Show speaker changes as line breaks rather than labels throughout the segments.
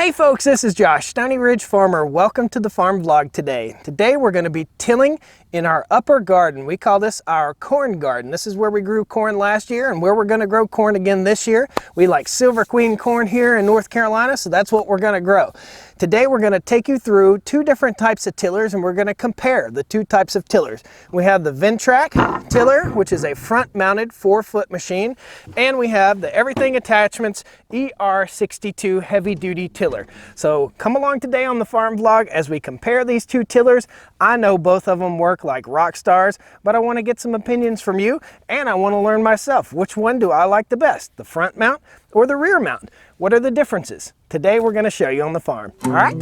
Hey folks, this is Josh, Stoney Ridge Farmer. Welcome to the farm vlog today. Today we're going to be tilling in our upper garden. We call this our corn garden. This is where we grew corn last year and where we're going to grow corn again this year. We like Silver Queen corn here in North Carolina, so that's what we're going to grow. Today we're going to take you through two different types of tillers and we're going to compare the two types of tillers. We have the Ventrac tiller, which is a front mounted 4-foot machine, and we have the Everything Attachments ER62 heavy duty tiller. So come along today on the farm vlog as we compare these two tillers. I know both of them work like rock stars, but I want to get some opinions from you and I want to learn myself. Which one do I like the best, the front mount or the rear mount? What are the differences? Today we're going to show you on the farm. All right?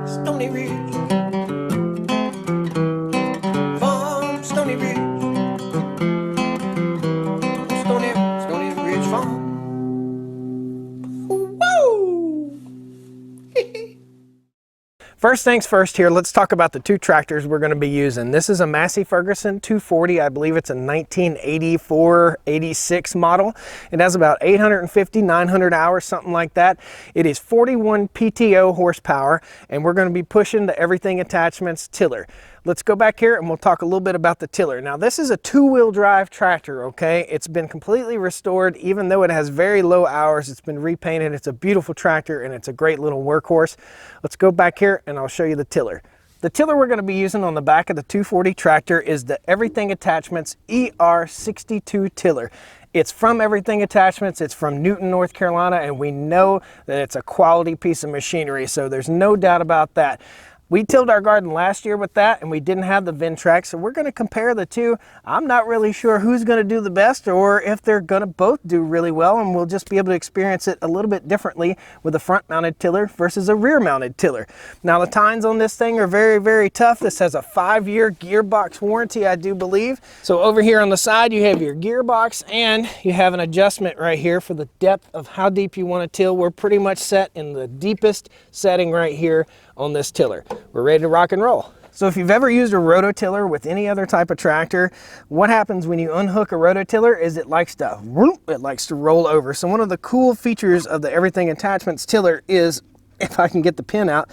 Stoney Ridge. Farm, Stoney Ridge. Stoney Ridge Farm. Woo! First things first here, let's talk about the two tractors we're going to be using. This is a Massey Ferguson 240. I believe it's a 1984-86 model. It has about 850, 900 hours, something like that. It is 41 PTO horsepower, and we're going to be pushing the Everything Attachments tiller. Let's go back here and we'll talk a little bit about the tiller. Now this is a 2-wheel drive tractor, okay? It's been completely restored. Even though it has very low hours, it's been repainted. It's a beautiful tractor and it's a great little workhorse. Let's go back here and I'll show you the tiller. The tiller we're going to be using on the back of the 240 tractor is the Everything Attachments ER62 tiller. It's from Everything Attachments, it's from Newton, North Carolina, and we know that it's a quality piece of machinery, so there's no doubt about that. We tilled our garden last year with that and we didn't have the Ventrac, so we're going to compare the two. I'm not really sure who's going to do the best or if they're going to both do really well, and we'll just be able to experience it a little bit differently with a front mounted tiller versus a rear mounted tiller. Now the tines on this thing are very, very tough. This has a 5-year gearbox warranty, I do believe. So over here on the side you have your gearbox and you have an adjustment right here for the depth of how deep you want to till. We're pretty much set in the deepest setting right here on this tiller. We're ready to rock and roll. So if you've ever used a rototiller with any other type of tractor, what happens when you unhook a rototiller is it likes to roll over. So one of the cool features of the Everything Attachments tiller is, if I can get the pin out,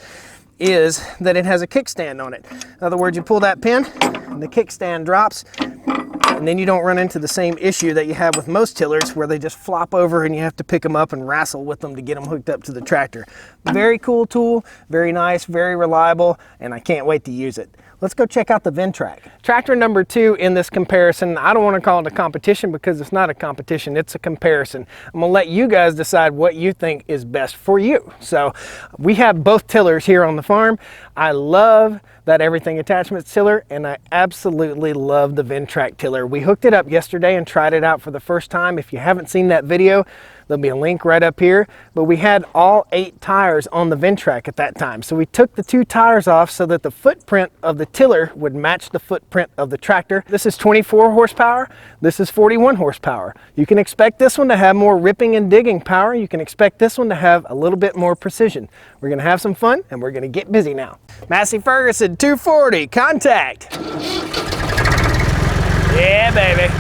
is that it has a kickstand on it. In other words, you pull that pin and the kickstand drops, and then you don't run into the same issue that you have with most tillers where they just flop over and you have to pick them up and wrestle with them to get them hooked up to the tractor. Very cool tool, very nice, very reliable, and I can't wait to use it. Let's go check out the Ventrac. Tractor number 2 in this comparison, I don't want to call it a competition because it's not a competition, it's a comparison. I'm going to let you guys decide what you think is best for you. So we have both tillers here on the farm. I love that Everything Attachments tiller and I absolutely love the Ventrac tiller. We hooked it up yesterday and tried it out for the first time. If you haven't seen that video, there'll be a link right up here, but we had all 8 tires on the Ventrac at that time. So we took the 2 tires off so that the footprint of the tiller would match the footprint of the tractor. This is 24 horsepower, this is 41 horsepower. You can expect this one to have more ripping and digging power. You can expect this one to have a little bit more precision. We're gonna have some fun and we're gonna get busy now. Massey Ferguson 240, contact. Yeah, baby.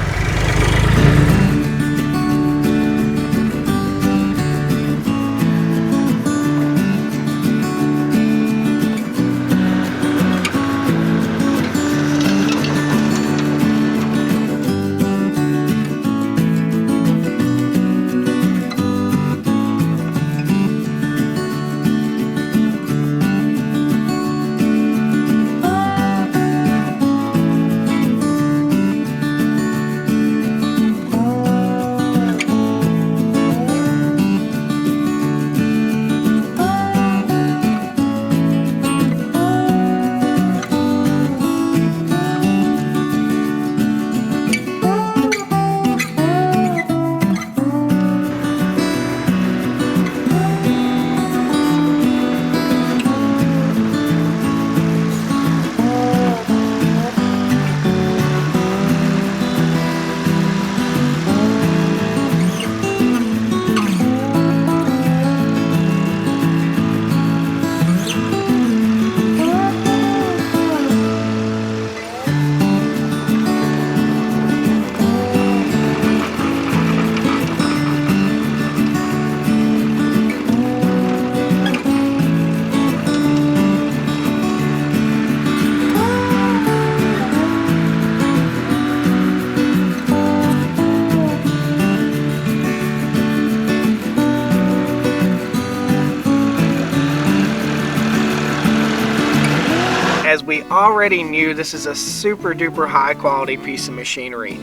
already knew this is a super duper high quality piece of machinery.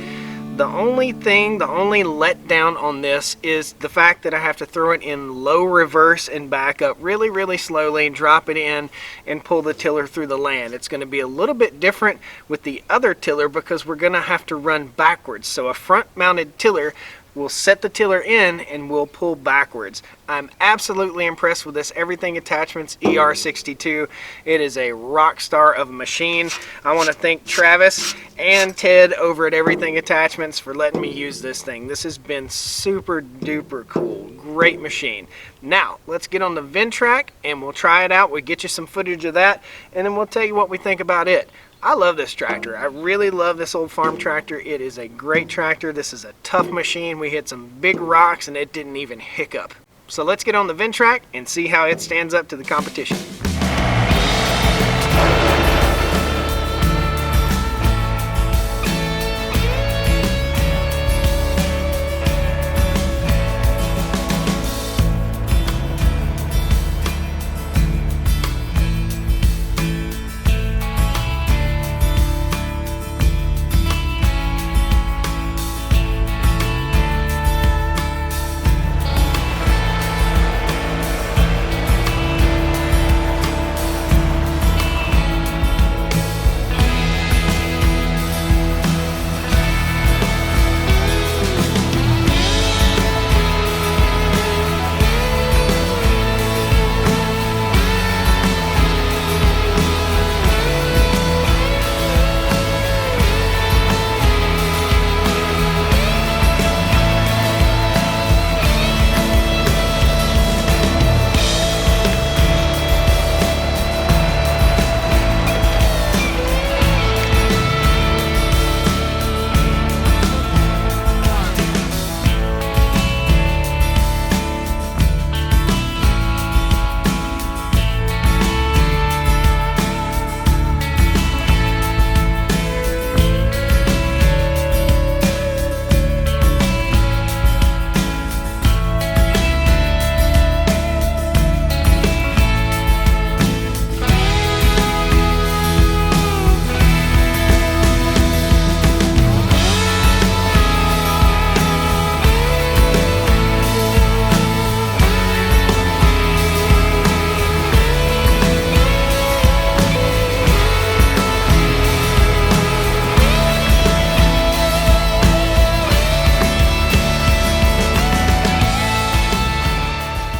The only letdown on this is the fact that I have to throw it in low reverse and back up really slowly, drop it in and pull the tiller through the land. It's going to be a little bit different with the other tiller because we're going to have to run backwards. So a front mounted tiller will set the tiller in and we'll pull backwards. I'm absolutely impressed with this Everything Attachments ER62. It is a rock star of a machine. I want to thank Travis and Ted over at Everything Attachments for letting me use this thing. This has been super duper cool. Great machine. Now let's get on the Ventrac and we'll try it out. We'll get you some footage of that and then we'll tell you what we think about it. I love this tractor. I really love this old farm tractor. It is a great tractor. This is a tough machine. We hit some big rocks and it didn't even hiccup. So let's get on the Ventrac and see how it stands up to the competition.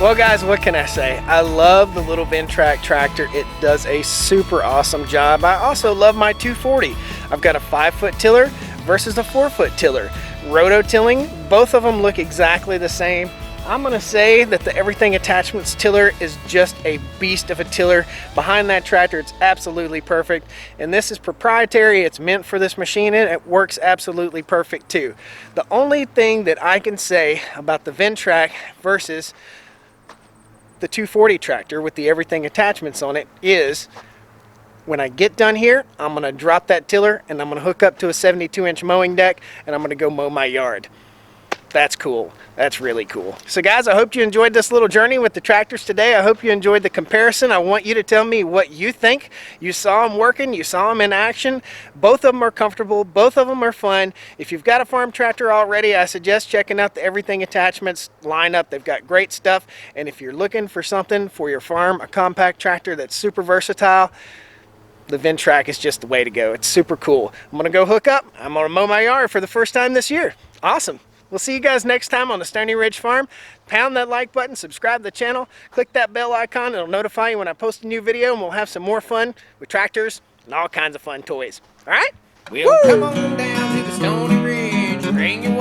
Well guys, what can I say? I love the little Ventrac tractor. It does a super awesome job. I also love my 240. I've got a 5-foot tiller versus a 4-foot tiller. Rototilling, both of them look exactly the same. I'm gonna say that the Everything Attachments tiller is just a beast of a tiller. Behind that tractor, it's absolutely perfect. And this is proprietary, it's meant for this machine, and it works absolutely perfect too. The only thing that I can say about the Ventrac versus the 240 tractor with the Everything Attachments on it is when I get done here, I'm going to drop that tiller and I'm going to hook up to a 72-inch mowing deck and I'm going to go mow my yard. That's cool. That's really cool. So guys, I hope you enjoyed this little journey with the tractors today. I hope you enjoyed the comparison. I want you to tell me what you think. You saw them working, you saw them in action. Both of them are comfortable, both of them are fun. If you've got a farm tractor already, I suggest checking out the Everything Attachments lineup. They've got great stuff. And if you're looking for something for your farm, a compact tractor that's super versatile, the Ventrac is just the way to go. It's super cool. I'm gonna go hook up. I'm gonna mow my yard for the first time this year. Awesome. We'll see you guys next time on the Stoney Ridge Farm. Pound that like button, subscribe to the channel, click that bell icon. It'll notify you when I post a new video, and we'll have some more fun with tractors and all kinds of fun toys. All right?
Well, come on down to the Stoney Ridge, bring your